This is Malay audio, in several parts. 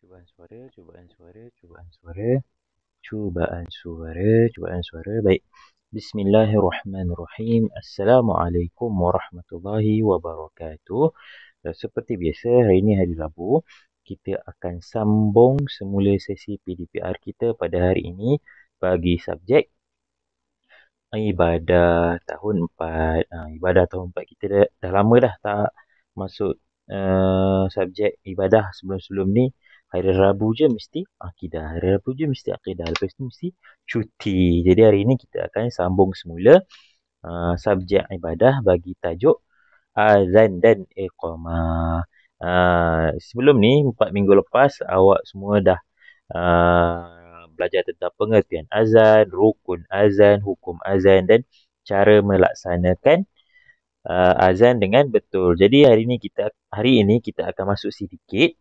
Cubaan suara, cubaan suara, cubaan suara, cubaan suara, cubaan suara. Baik. Bismillahirrahmanirrahim. Assalamualaikum warahmatullahi wabarakatuh. Seperti biasa, hari ini hari Rabu. Kita akan sambung semula sesi PDPR kita pada hari ini bagi subjek ibadah tahun 4. Ibadah tahun 4 kita dah lama dah tak masuk subjek ibadah. Sebelum-sebelum ni hari Rabu je mesti akidah. Hari Rabu je mesti akidah. Lepas tu mesti cuti. Jadi hari ini kita akan sambung semula subjek ibadah bagi tajuk azan dan iqamah. Sebelum ni 4 minggu lepas awak semua dah belajar tentang pengertian azan, rukun azan, hukum azan dan cara melaksanakan azan dengan betul. Jadi hari ini kita akan masuk sedikit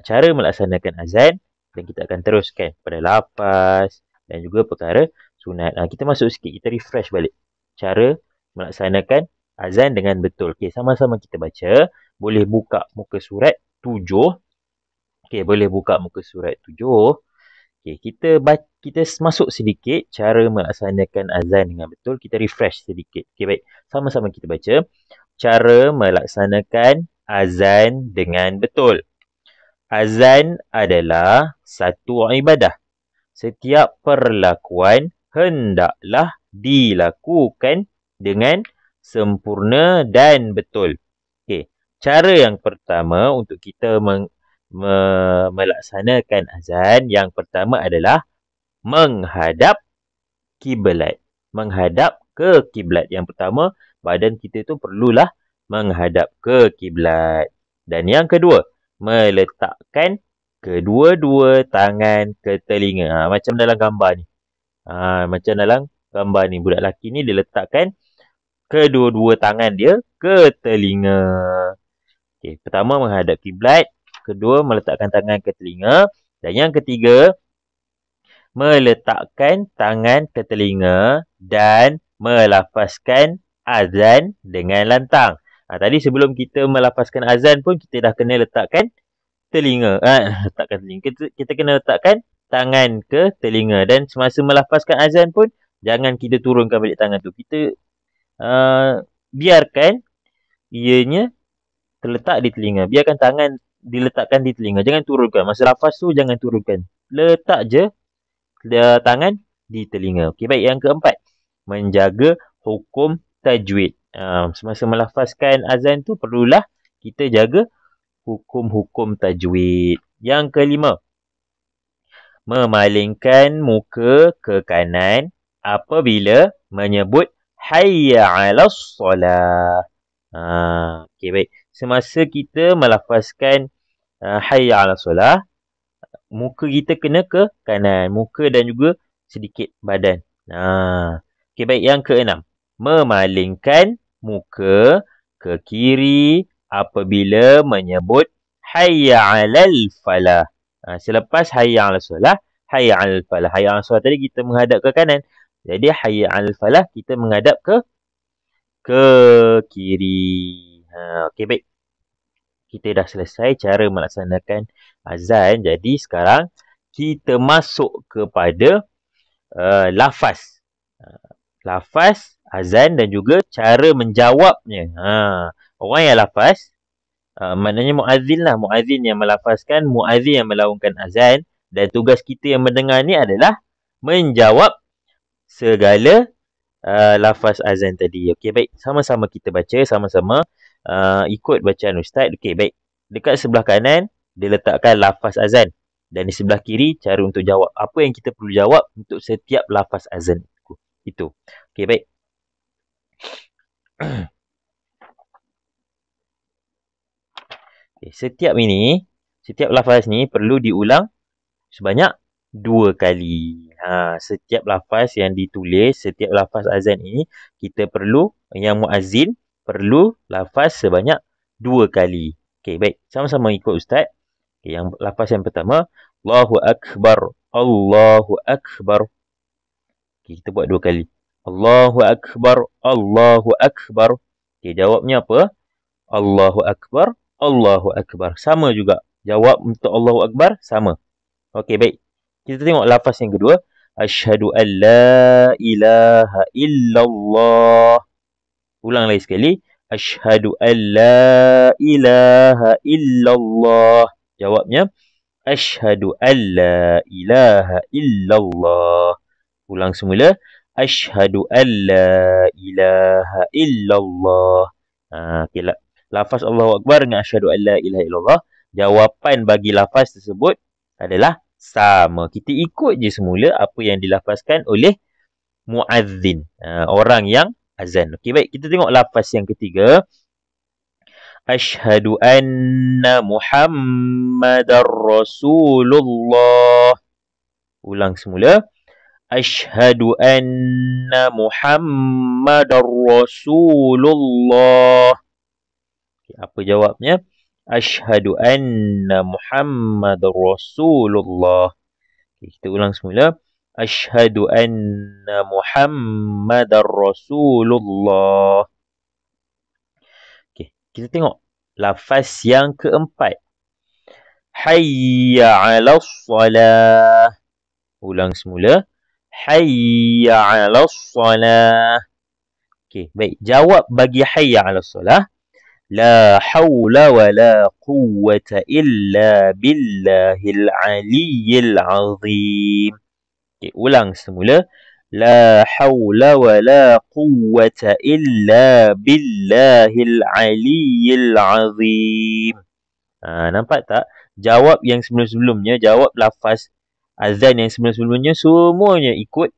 cara melaksanakan azan dan kita akan teruskan pada lafaz dan juga perkara sunat. Kita masuk sikit, kita refresh balik cara melaksanakan azan dengan betul. Okey, sama-sama kita baca. Boleh buka muka surat 7. Okey, boleh buka muka surat 7. Okey, kita masuk sedikit cara melaksanakan azan dengan betul. Kita refresh sedikit. Okey, baik. Sama-sama kita baca. Cara melaksanakan azan dengan betul. Azan adalah satu ibadah. Setiap perlakuan hendaklah dilakukan dengan sempurna dan betul. Okey, cara yang pertama untuk kita melaksanakan azan, yang pertama adalah menghadap kiblat. Menghadap ke kiblat. Yang pertama, badan kita tu perlulah menghadap ke kiblat. Dan yang kedua, meletakkan kedua-dua tangan ke telinga. Macam dalam gambar ni. Macam dalam gambar ni. Budak lelaki ni dia letakkan kedua-dua tangan dia ke telinga. Okay, pertama menghadap kiblat. Kedua meletakkan tangan ke telinga. Dan yang ketiga, meletakkan tangan ke telinga dan melafazkan azan dengan lantang. Tadi sebelum kita melafazkan azan pun kita dah kena letakkan telinga. Letakkan telinga. Kita kena letakkan tangan ke telinga. Dan semasa melafazkan azan pun jangan kita turunkan balik tangan tu. Kita biarkan ianya terletak di telinga. Biarkan tangan diletakkan di telinga. Jangan turunkan. Masa lafaz tu jangan turunkan. Letak je tangan di telinga. Okey, baik. Yang keempat, menjaga hukum tajwid. Semasa melafazkan azan tu perlulah kita jaga hukum-hukum tajwid. Yang kelima, memalingkan muka ke kanan apabila menyebut hayya 'alas solah. Okey, baik. Semasa kita melafazkan hayya 'alas solah, muka kita kena ke kanan, muka dan juga sedikit badan. Okey, baik. Yang keenam, memalingkan muka ke kiri apabila menyebut hayya 'alal falah. Selepas hayya 'alas solah, hayya 'alal falah. Hayya 'alas solah tadi kita menghadap ke kanan. Jadi hayya 'alal falah kita menghadap ke kiri. Okey, baik. Kita dah selesai cara melaksanakan azan. Jadi sekarang kita masuk kepada lafaz. Lafaz azan dan juga cara menjawabnya. Orang yang lafaz, maknanya muazzin lah. Muazzin yang melafazkan, muazzin yang melaungkan azan. Dan tugas kita yang mendengar ni adalah menjawab segala lafaz azan tadi. Okey, baik. Sama-sama kita baca, sama-sama ikut bacaan Ustaz. Okey, baik. Dekat sebelah kanan, dia letakkan lafaz azan. Dan di sebelah kiri, cara untuk jawab. Apa yang kita perlu jawab untuk setiap lafaz azan itu. Okey, baik. Okay, setiap lafaz ni perlu diulang sebanyak 2 kali. Setiap lafaz yang ditulis, setiap lafaz azan ini, kita perlu, yang muazzin, perlu lafaz sebanyak 2 kali. Okey, baik. Sama-sama ikut Ustaz. Okay, yang lafaz yang pertama, Allahu Akbar, Allahu Akbar. Okay, kita buat 2 kali. Allahu Akbar, Allahu Akbar. Okay, jawabnya apa? Allahu Akbar, Allahu Akbar. Sama juga. Jawab untuk Allahu Akbar sama. Okey, baik. Kita tengok lafaz yang kedua. Asyhadu an la ilaha illallah. Ulang lagi sekali. Asyhadu an la ilaha illallah. Jawabnya. Asyhadu an la ilaha illallah. Ulang semula. Asyhadu an la ilaha illallah. Okay, lafaz Allahu Akbar dengan asyhadu an la ilaha illallah. Jawapan bagi lafaz tersebut adalah sama. Kita ikut je semula apa yang dilafazkan oleh muazzin. Orang yang azan. Okey, baik. Kita tengok lafaz yang ketiga. Asyhadu anna Muhammadar Rasulullah. Ulang semula. Asyhadu anna Muhammadar Rasulullah. Okay, apa jawabnya? Asyhadu anna Muhammadar Rasulullah. Okay, kita ulang semula. Asyhadu anna Muhammadar Rasulullah. Okay, kita tengok lafaz yang keempat. Hayya 'alas salah. Ulang semula. Hayya 'alas salah. Okey, baik. Jawab bagi hayya 'alas salah. La haula wa la quwwata illa billahil aliyyil azim. Okey, ulang semula. La haula wa la quwwata illa billahil aliyyil azim. Nampak tak? Jawab yang sebelum-sebelumnya, jawab lafaz azan yang sebelum-sebelumnya semuanya ikut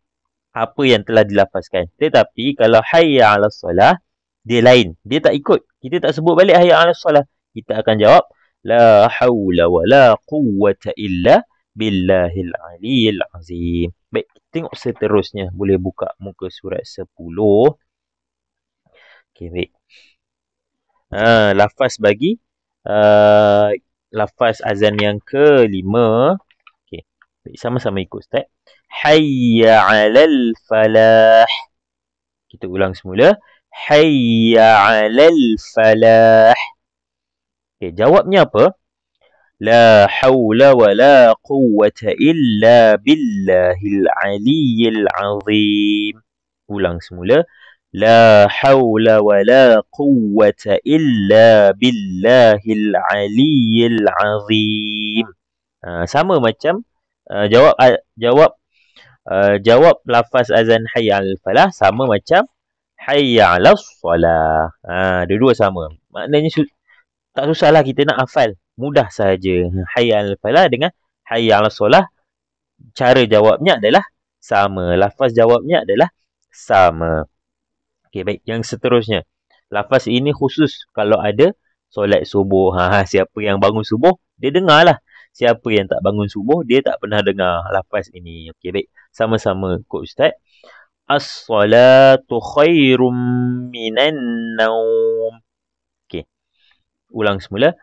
apa yang telah dilafazkan. Tetapi kalau hayya 'alas salah, dia lain. Dia tak ikut. Kita tak sebut balik hayya 'alas salah. Kita akan jawab la haula wa la quwwata illa billahil aliyyil azim. Baik, tengok seterusnya. Boleh buka muka surat 10. Okey, baik. Lafaz bagi lafaz azan yang kelima. Okey, baik, sama-sama ikut Ustaz. Hayya 'alal falah. Kita ulang semula. Hayya 'alal falah. Okey, jawabnya apa? La haula wa la quwwata illa billahil aliyyil azim. Ulang semula. La haula wa la quwwata illa billahil aliyyil azim. Sama macam jawab lafaz azan hayya 'alal falah sama macam hayya 'alas salah. Dua-dua sama. Maknanya tak susahlah kita nak hafal. Mudah saja. Hayya 'alal falah dengan hayya 'alas salah. Cara jawabnya adalah sama. Lafaz jawabnya adalah sama. Okey, baik. Yang seterusnya. Lafaz ini khusus kalau ada solat subuh. Siapa yang bangun subuh, dia dengarlah. Siapa yang tak bangun subuh, dia tak pernah dengar lafaz ini. Okey, baik. Sama-sama kod Ustaz. As-salatu khairum minan naum. Okey. Ulang semula.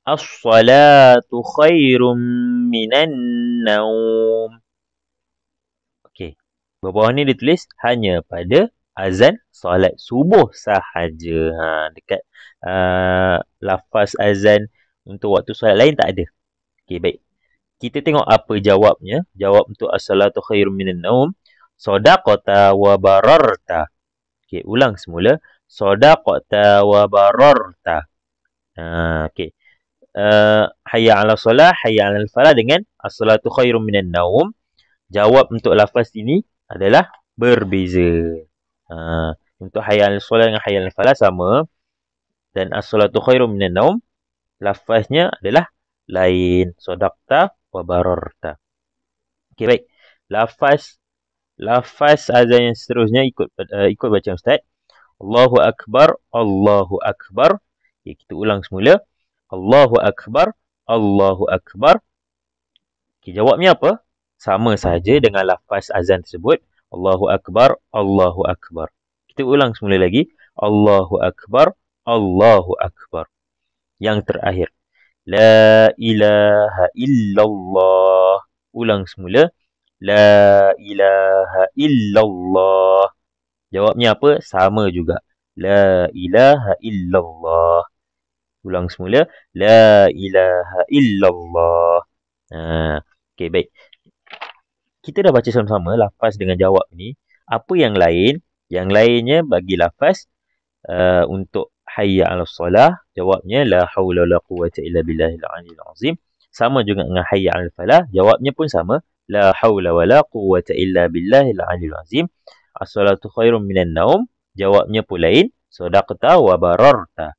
As-salatu khairum minan naum. Okey. Bawah ni ditulis hanya pada azan solat subuh sahaja. Dekat lafaz azan untuk waktu solat lain tak ada. Okey, baik. Kita tengok apa jawabnya. Jawab untuk as-salatu khairum minan naum. Sadaqata wa bararta. Okey, ulang semula. Sadaqata wa bararta. Okey. Hayya 'ala solah, hayya 'alal falah dengan as-salatu khairum minan naum. Jawab untuk lafaz ini adalah berbeza. Untuk hayya 'alal solah dengan hayya 'alal falah sama. Dan as-salatu khairum minan naum, lafaznya adalah lain. Sadaqta wa bararta. Okey, baik. Lafaz azan yang seterusnya ikut bacaan Ustaz. Allahu Akbar, Allahu Akbar. Okay, kita ulang semula. Allahu Akbar, Allahu Akbar. Okay, jawabnya apa? Sama saja dengan lafaz azan tersebut. Allahu Akbar, Allahu Akbar. Kita ulang semula lagi. Allahu Akbar, Allahu Akbar. Yang terakhir. La ilaha illallah. Ulang semula. La ilaha illallah. Jawabnya apa? Sama juga. La ilaha illallah. Ulang semula. La ilaha illallah. Okey, baik. Kita dah baca sama-sama lafaz dengan jawab ni. Apa yang lain? Yang lainnya bagi lafaz untuk hayya 'alas solah, jawabnya la haula wala quwwata illa billahil aliyyil azim. Sama juga dengan hayya 'alal falah, jawabnya pun sama, la haula wala quwwata illa billahil aliyyil azim. As-salatu khairum minan naum, jawabnya pun lain, sadaqta wa bararta.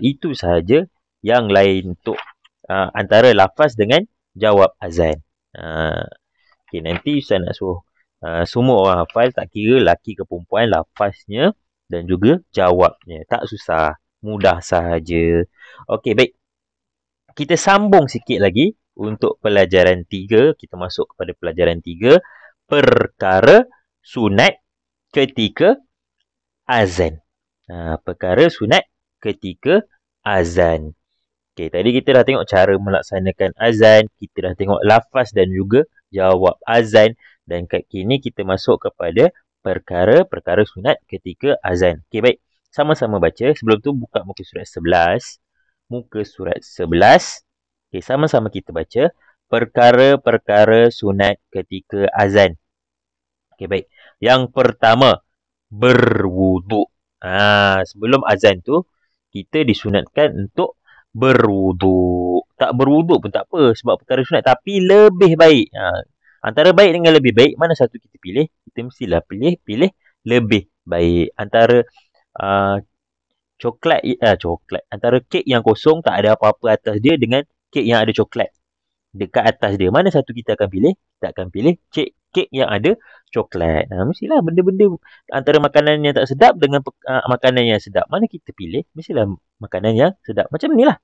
Itu sahaja. Yang lain untuk antara lafaz dengan jawab azan. Okay, nanti saya nak suruh semua orang hafal, tak kira lelaki ke perempuan, lafaznya dan juga jawabnya. Tak susah, mudah sahaja. Okey, baik. Kita sambung sikit lagi untuk pelajaran 3. Kita masuk kepada pelajaran 3. Perkara sunat ketika azan. Perkara sunat ketika azan. Okey, tadi kita dah tengok cara melaksanakan azan. Kita dah tengok lafaz dan juga jawab azan. Dan kat kini kita masuk kepada perkara sunat ketika azan. Okey, baik. Sama-sama baca. Sebelum tu buka muka surat 11. Muka surat 11. Okey, sama-sama kita baca. Perkara-perkara sunat ketika azan. Okey, baik. Yang pertama, berwuduk. Sebelum azan tu, kita disunatkan untuk berwuduk. Tak berwuduk pun tak apa sebab perkara sunat. Tapi lebih baik. Antara baik dengan lebih baik, mana satu kita pilih? Kita mestilah pilih lebih baik. Antara coklat. Antara kek yang kosong tak ada apa-apa atas dia dengan kek yang ada coklat dekat atas dia. Mana satu kita akan pilih? Kita akan pilih kek yang ada coklat. Mestilah benda-benda antara makanan yang tak sedap dengan makanan yang sedap. Mana kita pilih? Mestilah makanan yang sedap. Macam ni lah.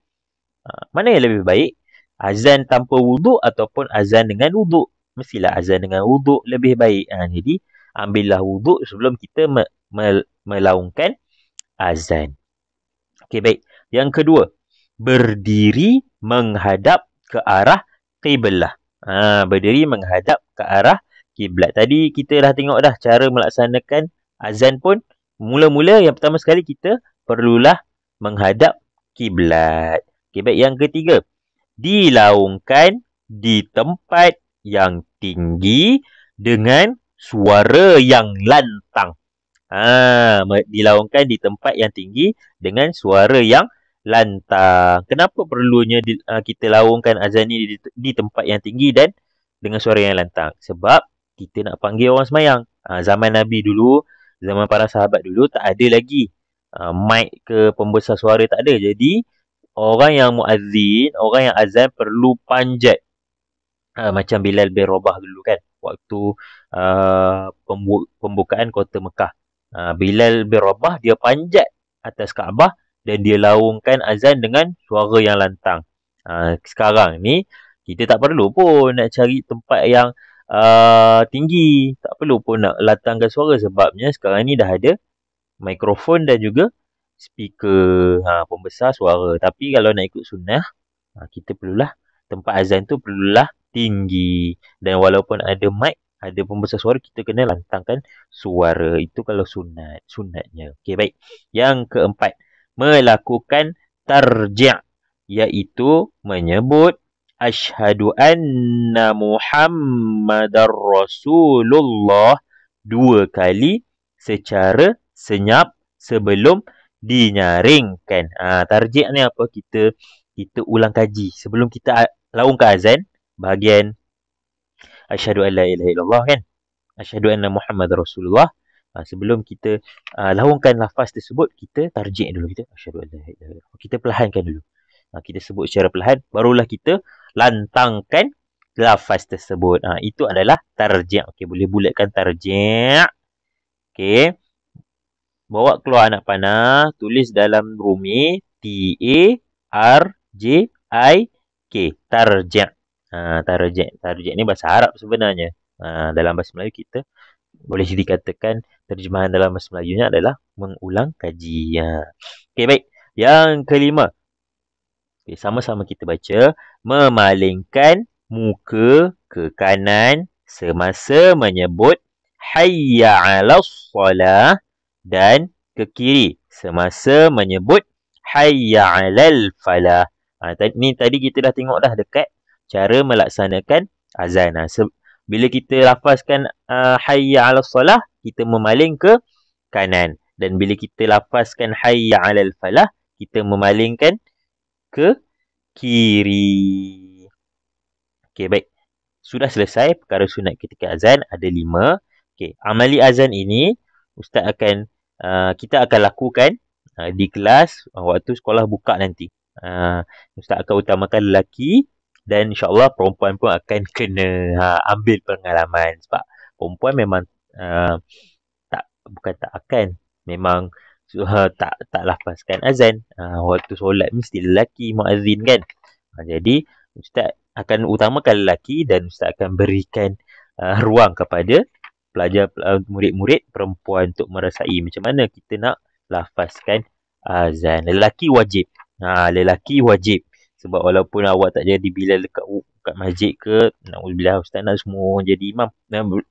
Mana yang lebih baik? Azan tanpa wuduk ataupun azan dengan wuduk? Mestilah azan dengan wuduk lebih baik. Jadi, ambillah wuduk sebelum kita melaungkan azan. Okey, baik. Yang kedua, berdiri menghadap ke arah qiblah. Berdiri menghadap ke arah kiblat. Tadi kita dah tengok dah cara melaksanakan azan pun. Mula-mula yang pertama sekali kita perlulah menghadap kiblat. Okey, baik. Yang ketiga, dilaungkan di tempat yang tinggi dengan suara yang lantang. Dilaungkan di tempat yang tinggi dengan suara yang lantang. Kenapa perlunya kita laungkan azan ni di tempat yang tinggi dan dengan suara yang lantang? Sebab kita nak panggil orang semayang. Zaman Nabi dulu, zaman para sahabat dulu, tak ada lagi mic ke pembesar suara, tak ada. Jadi, orang yang muazzin, orang yang azan perlu panjat. Macam Bilal bin Rabah dulu kan. Waktu pembukaan kota Mekah. Bilal bin Rabah, dia panjat atas Kaabah dan dia laungkan azan dengan suara yang lantang. Sekarang ni, kita tak perlu pun nak cari tempat yang tinggi. Tak perlu pun nak lantangkan suara sebabnya sekarang ni dah ada mikrofon dan juga speaker pembesar suara. Tapi kalau nak ikut sunnah, kita perlulah tempat azan tu perlulah tinggi. Dan walaupun ada mic, ada pembesar suara, kita kena lantangkan suara. Itu kalau sunatnya. Okey, baik. Yang keempat, melakukan tarji', iaitu menyebut asyhadu anna Muhammadar Rasulullah 2 kali secara senyap sebelum dinyaringkan. Tarji' ni apa? Kita ulang kaji sebelum kita laungkan azan. Bahagian asyhadu an la ilaha illallah kan, asyhadu anna Muhammadar Rasulullah. Sebelum kita laungkan lafaz tersebut, kita tarji' dulu. Kita asyhadu an la ilaha illallah. Kita perlahankan dulu. Kita sebut secara perlahan, barulah kita lantangkan lafaz tersebut. Itu adalah tarji'. Okey, boleh bulatkan tarji'. Okey. Bawa keluar anak panah, tulis dalam rumi T-A-R-J-I-K. Tarji'. Tarji' ni bahasa Arab sebenarnya. Dalam bahasa Melayu kita boleh dikatakan terjemahan dalam bahasa Melayunya adalah mengulang kaji. Okey, baik. Yang kelima. Okay, sama-sama kita baca. Memalingkan muka ke kanan semasa menyebut hayya 'alas solah dan ke kiri semasa menyebut hayya 'alal falah. Tadi kita dah tengok dah dekat cara melaksanakan azan. Bila kita lafazkan hayya 'alas salah, kita memaling ke kanan. Dan bila kita lafazkan hayya 'alal falah, kita memalingkan ke kiri. Okey, baik. Sudah selesai perkara sunat ketika azan, ada 5. Okey, amali azan ini Ustaz akan kita akan lakukan di kelas waktu sekolah buka nanti. Ustaz akan utamakan lelaki dan insya-Allah perempuan pun akan kena ambil pengalaman sebab perempuan memang bukan tak akan, memang tak lafazkan azan. Waktu solat mesti lelaki muazzin kan. Jadi Ustaz akan utamakan lelaki dan Ustaz akan berikan ruang kepada pelajar murid-murid perempuan untuk merasai macam mana kita nak lafazkan azan. Lelaki wajib. Lelaki wajib. Sebab walaupun awak tak jadi bilal dekat masjid ke, na'udzubillah, Ustaz nak semua orang jadi imam,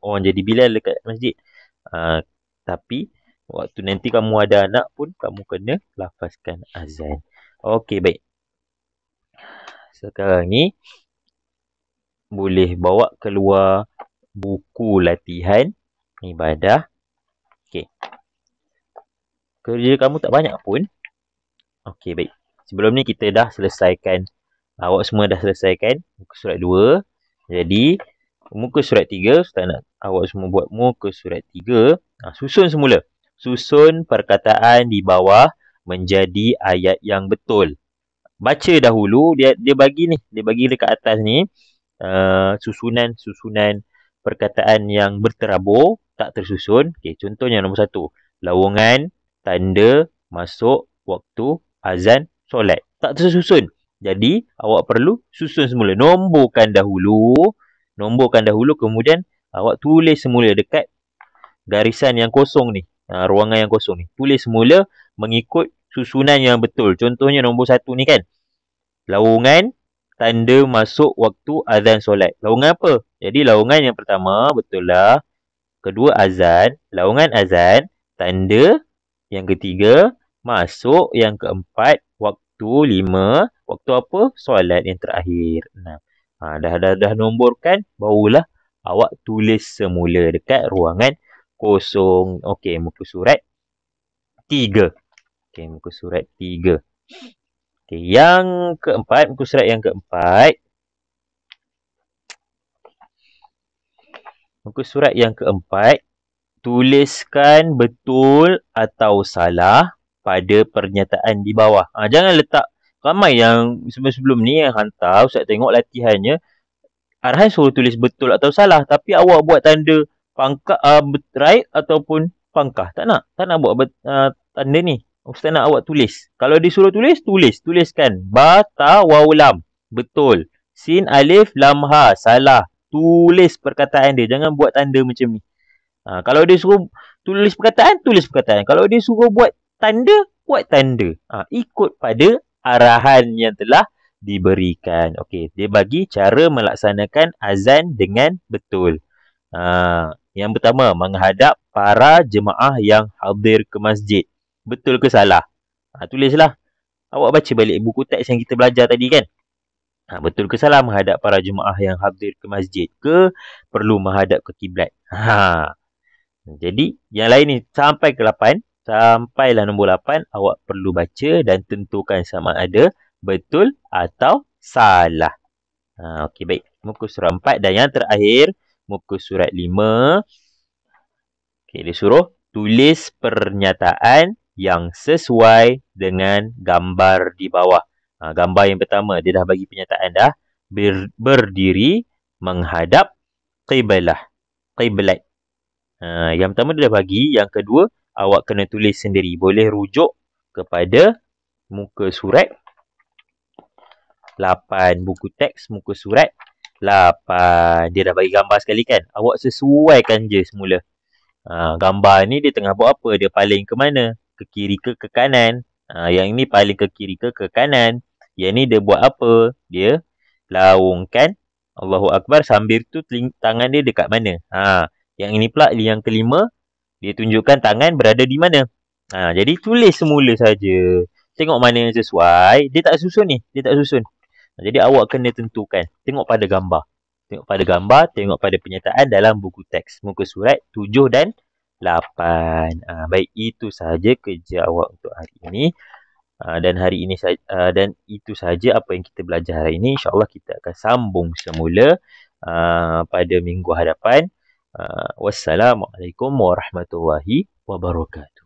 orang jadi bilal dekat masjid. Tapi waktu nanti kamu ada anak pun kamu kena lafazkan azan. Okey, baik. Sekarang ni boleh bawa keluar buku latihan ibadah. Okey. Kerja kamu tak banyak pun. Okey, baik. Sebelum ni kita dah selesaikan. Awak semua dah selesaikan muka surat 2. Jadi, muka surat 3, Ustaz nak awak semua buat muka surat 3. Susun semula. Susun perkataan di bawah menjadi ayat yang betul. Baca dahulu, dia bagi ni. Dia bagi dekat atas ni. Susunan perkataan yang berterabur, tak tersusun. Okay, contohnya nombor 1. Lawongan, tanda, masuk, waktu, azan, solat. Tak tersusun. Jadi, awak perlu susun semula. Nomborkan dahulu, kemudian awak tulis semula dekat garisan yang kosong ni. Ruangan yang kosong ni. Tulis semula mengikut susunan yang betul. Contohnya nombor 1 ni kan. Lawongan, tanda, masuk, waktu, azan, solat. Lawongan apa? Jadi lawongan yang pertama, betul lah. Kedua, azan. Lawongan azan. Tanda. Yang ketiga, masuk. Yang keempat, waktu. 5. Waktu apa? Solat yang terakhir. 6. Dah nomborkan. Barulah awak tulis semula dekat ruangan kosong. Okey, muka surat 3. Okey, muka surat 3. Okey, yang keempat, muka surat yang keempat. Muka surat yang keempat, tuliskan betul atau salah pada pernyataan di bawah. Jangan letak, ramai yang sebelum ni yang hantar, Ustaz tengok latihannya, arahan suruh tulis betul atau salah, tapi awak buat tanda pangkah, right ataupun pangkah. Tak nak buat tanda ni. Ustaz nak awak tulis. Kalau disuruh tuliskan. Ba, ta, waw, lam. Betul. Sin, alif, lam, ha. Salah. Tulis perkataan dia. Jangan buat tanda macam ni. Kalau dia suruh tulis perkataan. Kalau dia suruh buat tanda. Ikut pada arahan yang telah diberikan. Okey, dia bagi cara melaksanakan azan dengan betul. Yang pertama, menghadap para jemaah yang hadir ke masjid. Betul ke salah? Tulislah. Awak baca balik buku teks yang kita belajar tadi kan? Betul ke salah menghadap para jemaah yang hadir ke masjid? Ke perlu menghadap ke kiblat? Jadi, yang lain ni sampai ke 8. Sampailah nombor 8. Awak perlu baca dan tentukan sama ada betul atau salah. Okey, baik. Muka surat 4 dan yang terakhir, muka surat 5. Okey, dia suruh tulis pernyataan yang sesuai dengan gambar di bawah. Gambar yang pertama, dia dah bagi pernyataan dah. Berdiri menghadap qiblat. Yang pertama dia dah bagi. Yang kedua, awak kena tulis sendiri. Boleh rujuk kepada muka surat 8. Buku teks muka surat 8. Dia dah bagi gambar sekali kan. Awak sesuaikan je semula. Gambar ni dia tengah buat apa? Dia paling ke mana? Ke kiri ke kanan? Yang ini paling ke kiri ke kanan? Yang ni dia buat apa? Dia laungkan Allahu Akbar sambil tu tangan dia dekat mana? Yang ini pula yang kelima, dia tunjukkan tangan berada di mana? Jadi tulis semula saja. Tengok mana yang sesuai. Dia tak susun ni. Dia tak susun. Jadi awak kena tentukan. Tengok pada gambar. Tengok pada gambar, tengok pada penyataan dalam buku teks. Muka surat 7 dan 8. Baik, itu sahaja kerja awak untuk hari ini. Dan hari ini dan itu sahaja apa yang kita belajar hari ini. InsyaAllah kita akan sambung semula pada minggu hadapan. Wassalamualaikum warahmatullahi wabarakatuh.